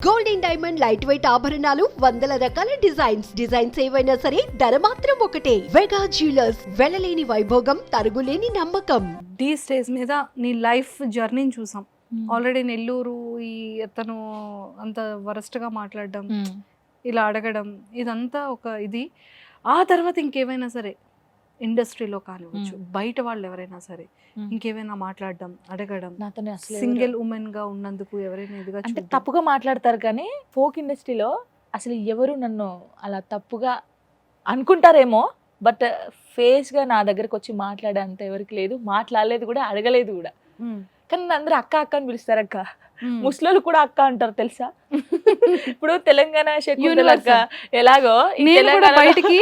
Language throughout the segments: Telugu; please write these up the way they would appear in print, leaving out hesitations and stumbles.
గోల్డెన్ డైమండ్ లైట్ వెయిట్ ఆభరణాలు వందల రకాల డిజైన్స్ ఏవైనా సరే ధర మాత్రం ఒకటే. వెగా జ్యువెలర్స్, వెళ్ళలేని వైభోగం, తరుగులేని నమ్మకం. ఈ స్టేజ్ మీద నీ లైఫ్ జర్నీని చూసాం. ఆల్రెడీ నెల్లూరు ఈ అతను అంత వరస్ట్గా మాట్లాడడం, ఇలా అడగడం, ఇదంతా ఒక ఇది. ఆ తర్వాత ఇంకేమైనా సరే ఇండస్ట్రీలో కానివచ్చు, బయట వాళ్ళు ఎవరైనా సరే ఇంకేమైనా మాట్లాడడం, అడగడం, సింగిల్ ఉమెన్ గా ఉన్నందుకు ఎవరైనా ఇదిగా అంటే తప్పుగా మాట్లాడతారు. కానీ ఫోక్ ఇండస్ట్రీలో అసలు ఎవరు నన్ను అలా తప్పుగా అనుకుంటారేమో, బట్ ఫేస్ గా నా దగ్గరకు వచ్చి మాట్లాడే అంత ఎవరికి లేదు, మాట్లాడలేదు కూడా, అడగలేదు కూడా. కానీ నన్ను అందరూ అక్క అక్క అని పిలుస్తారు. అక్క ముస్లింలు కూడా అక్క అంటారు తెలుసా. ఇప్పుడు తెలంగాణ శకుంతల అక్క ఎలాగో బయటికి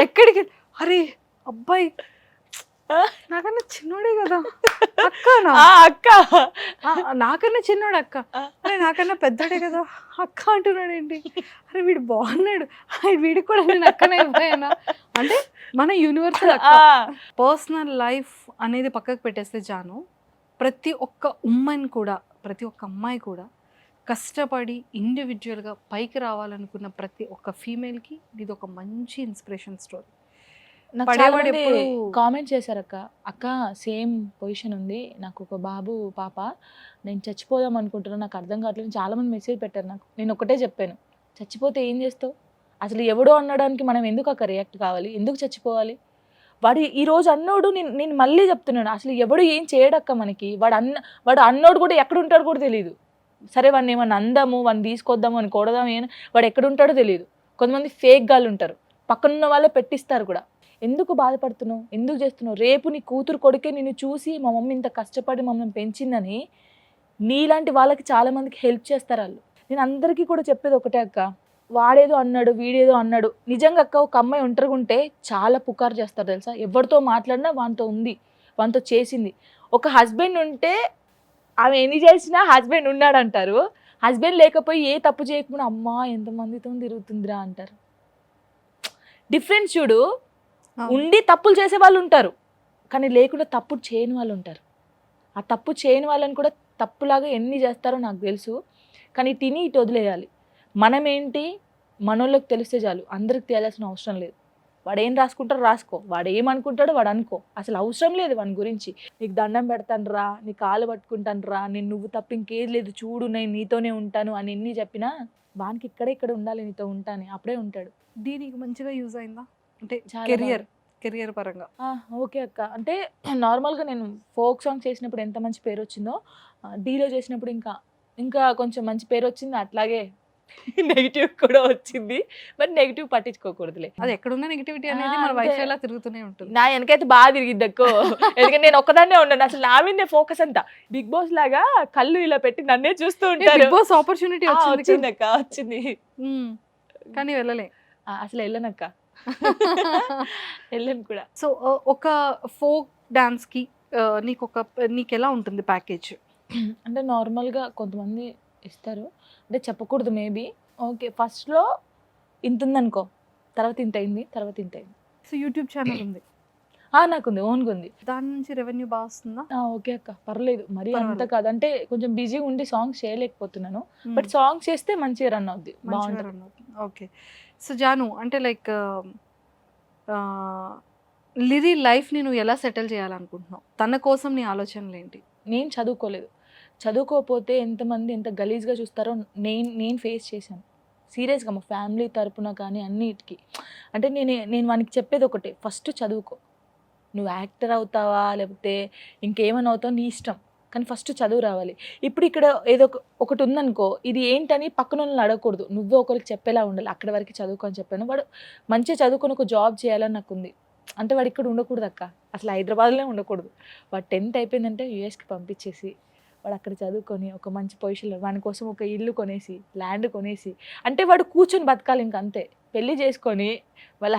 ఎక్కడికి, అరే అబ్బాయి నాకన్నా చిన్నోడే కదా అక్క, నాకన్నా చిన్నోడు అక్క, అరే నాకన్నా పెద్దోడే కదా అక్క అంటున్నాడు ఏంటి, అరే వీడు బాగున్నాడు, వీడికి కూడా నేను అక్కనే అయిపోయానా అంటే మన యూనివర్సల్ అక్క. పర్సనల్ లైఫ్ అనేది పక్కకు పెట్టేస్తే జాను, ప్రతి ఒక్క ఉమ్మని కూడా, ప్రతి ఒక్క అమ్మాయి కూడా కష్టపడి ఇండివిజువల్గా పైకి రావాలనుకున్న ప్రతి ఒక్క ఫీమేల్కి ఇది ఒక మంచి ఇన్స్పిరేషన్ స్టోరీ. కామెంట్ చేశారు అక్క, అక్క సేమ్ పొజిషన్ ఉంది, నాకు ఒక బాబు పాప, నేను చచ్చిపోదాం అనుకుంటున్నాను, నాకు అర్థం కావట్లేదు. చాలా మంది మెసేజ్ పెట్టారు నాకు. నేను ఒకటే చెప్పాను, చచ్చిపోతే ఏం చేస్తావు, అసలు ఎవడో అనడానికి మనం ఎందుకు అక్క రియాక్ట్ కావాలి, ఎందుకు చచ్చిపోవాలి. వాడు ఈరోజు అన్నోడు, నేను మళ్ళీ చెప్తున్నాను, అసలు ఎవడు ఏం చేయడక్క మనకి. వాడు అన్నోడు కూడా ఎక్కడ ఉంటాడు కూడా తెలియదు. సరే వాడిని ఏమన్నా అందాము, వాడిని తీసుకొద్దాము అని కొడదాము, వాడు ఎక్కడ ఉంటాడో తెలియదు. కొంతమంది ఫేక్ గాళ్ళు ఉంటారు, పక్కనున్న వాళ్ళే పెట్టిస్తారు కూడా. ఎందుకు బాధపడుతున్నావు, ఎందుకు చేస్తున్నావు, రేపు నీ కూతురు కొడుకే నిన్ను చూసి మా మమ్మీ ఇంత కష్టపడి మమ్మల్ని పెంచిందని నీలాంటి వాళ్ళకి చాలా మందికి హెల్ప్ చేస్తారు వాళ్ళు. నేను అందరికీ కూడా చెప్పేది ఒకటే అక్క, వాడేదో అన్నాడు, వీడేదో అన్నాడు. నిజంగా అక్క, ఒక అమ్మాయి ఒంటరిగుంటే చాలా పుకారు చేస్తారు తెలుసా. ఎవరితో మాట్లాడినా వానితో ఉంది, వానితో చేసింది. ఒక హస్బెండ్ ఉంటే ఆమె ఎన్ని చేసినా హస్బెండ్ ఉన్నాడు అంటారు. హస్బెండ్ లేకపోయి ఏ తప్పు చేయకుండా అమ్మా ఎంతమందితో తిరుగుతుందిరా అంటారు. డిఫరెన్స్ చూడు. ఉండి తప్పులు చేసే వాళ్ళు ఉంటారు, కానీ లేకుండా తప్పు చేయని వాళ్ళు ఉంటారు. ఆ తప్పు చేయని వాళ్ళని కూడా తప్పులాగా ఎన్ని చేస్తారో నాకు తెలుసు. కానీ తిని ఇటు వదిలేయాలి. మనం ఏంటి, మనోళ్ళకి తెలిస్తే చాలు, అందరికి తెలియాల్సిన అవసరం లేదు. వాడు ఏం రాసుకుంటారో రాసుకో, వాడు ఏమనుకుంటాడో వాడు అనుకో, అసలు అవసరం లేదు వాని గురించి. నీకు దండం పెడతాను రా, నీ కాలు పట్టుకుంటాను రా, నేను నువ్వు తప్ప ఇంకేది లేదు చూడు, నేను నీతోనే ఉంటాను అని ఎన్ని చెప్పినా వానికి ఇక్కడ ఉండాలి, నీతో ఉంటాను, అప్పుడే ఉంటాడు. దీనికి మంచిగా యూజ్ అయిందా అంటే కెరియర్ పరంగా? ఓకే అక్క. అంటే నార్మల్గా నేను ఫోక్ సాంగ్ చేసినప్పుడు ఎంత మంచి పేరు వచ్చిందో, డీలో చేసినప్పుడు ఇంకా కొంచెం మంచి పేరు వచ్చింది. అట్లాగే నెగిటివ్ కూడా వచ్చింది, బట్ నెగిటివ్ పట్టించుకోకూడదులే. అది ఎక్కడున్న నెగిటివిటీ అనేది మన వైఫ్ ఎలా తిరుగుతూనే ఉంటుంది. నా వెనకైతే బాగా తిరిగిద్ది అక్కో, ఎందుకంటే నేను ఒక్కదాన్నే ఉన్నాను, అసలు నా మీదే ఫోకస్ అంతా. బిగ్ బాస్ లాగా కళ్ళు ఇలా పెట్టి నన్నే చూస్తూ ఉంటారు. బిగ్ బాస్ ఆపర్చునిటీ వచ్చింది అక్క, వచ్చింది, కానీ వెళ్ళలే. అసలు వెళ్ళనక్క, వెళ్ళను కూడా. సో ఒక ఫోక్ డాన్స్కి నీకు ఎలా ఉంటుంది ప్యాకేజ్? అంటే నార్మల్గా కొంతమంది ఇస్తారు, అంటే చెప్పకూడదు మేబీ. ఓకే, ఫస్ట్లో ఇంత ఉందనుకో, తర్వాత ఇంత అయింది, తర్వాత ఇంత అయింది. సో యూట్యూబ్ ఛానల్ ఉంది? నాకుంది, ఓన్గా ఉంది. దాని నుంచి రెవెన్యూ బాగా వస్తుందా? ఓకే అక్క, పర్లేదు, మరి అంత కాదు. అంటే కొంచెం బిజీగా ఉండి సాంగ్స్ చేయలేకపోతున్నాను, బట్ సాంగ్స్ చేస్తే మంచిగా రన్ అవుద్ది, బాగుంటుంది. ఓకే. సో జాను, అంటే లైక్ లిరీ లైఫ్ని నువ్వు ఎలా సెటిల్ చేయాలనుకుంటున్నావు? తన కోసం నీ ఆలోచనలు ఏంటి? నేను చదువుకోలేదు, చదువుకోకపోతే ఎంతమంది ఎంత గలీజ్గా చూస్తారో నేను ఫేస్ చేశాను సీరియస్గా, మా ఫ్యామిలీ తరపున కానీ అన్నిటికీ. అంటే నేను వానికి చెప్పేది ఒకటే, ఫస్ట్ చదువుకో. నువ్వు యాక్టర్ అవుతావా లేకపోతే ఇంకేమైనా అవుతావు నీ ఇష్టం, కానీ ఫస్ట్ చదువు రావాలి. ఇప్పుడు ఇక్కడ ఏదో ఒకటి ఉందనుకో, ఇది ఏంటని పక్కన వాళ్ళని అడగకూడదు, నువ్వే ఒకరికి చెప్పేలా ఉండాలి. అక్కడ వరకు చదువుకో అని చెప్పాను. వాడు మంచిగా చదువుకొని ఒక జాబ్ చేయాలని నాకు ఉంది. అంటే వాడు ఇక్కడ ఉండకూడదు అక్క, అసలు హైదరాబాద్లో ఉండకూడదు. వాడు 10th అయిపోయిందంటే యూఎస్కి పంపించేసి వాడు అక్కడ చదువుకొని ఒక మంచి పొజిషన్లో, వాని కోసం ఒక ఇల్లు కొనేసి, ల్యాండ్ కొనేసి, అంటే వాడు కూర్చొని బతకాలి. ఇంక అంతే, పెళ్ళి చేసుకొని వాళ్ళ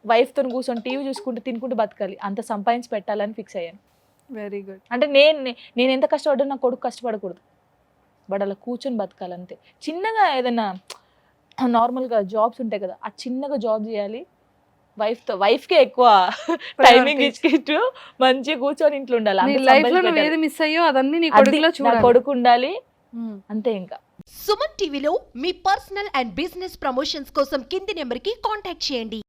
వైఫ్తో కూర్చొని టీవీ చూసుకుంటూ తినుకుంటూ బతకాలి. అంత సంపాదించి పెట్టాలని ఫిక్స్ అయ్యాను. Very good. అంటే నేను ఎంత కష్టపడ్డా నా కొడుకు కష్టపడకూడదు, వాడు అలా కూర్చొని బతకాలి అంతే. చిన్నగా ఏదైనా నార్మల్గా జాబ్స్ ఉంటాయి కదా, ఆ చిన్నగా జాబ్ చేయాలి. వైఫ్కే ఎక్కువ టైమింగ్ ఇచ్చుకుంటూ మంచిగా కూర్చొని ఇంట్లో ఉండాలి. లైఫ్ లో నువ్వు ఏది మిస్ అయ్యో అదన్నీ నీ కొడుకులో చూడాలి. కొడుకు ఉండాలి అంతే. ఇంకా సుమన్ టీవీలో మీ పర్సనల్ అండ్ బిజినెస్ ప్రమోషన్స్ కోసం కింది నెంబర్కి కాంటాక్ట్ చేయండి.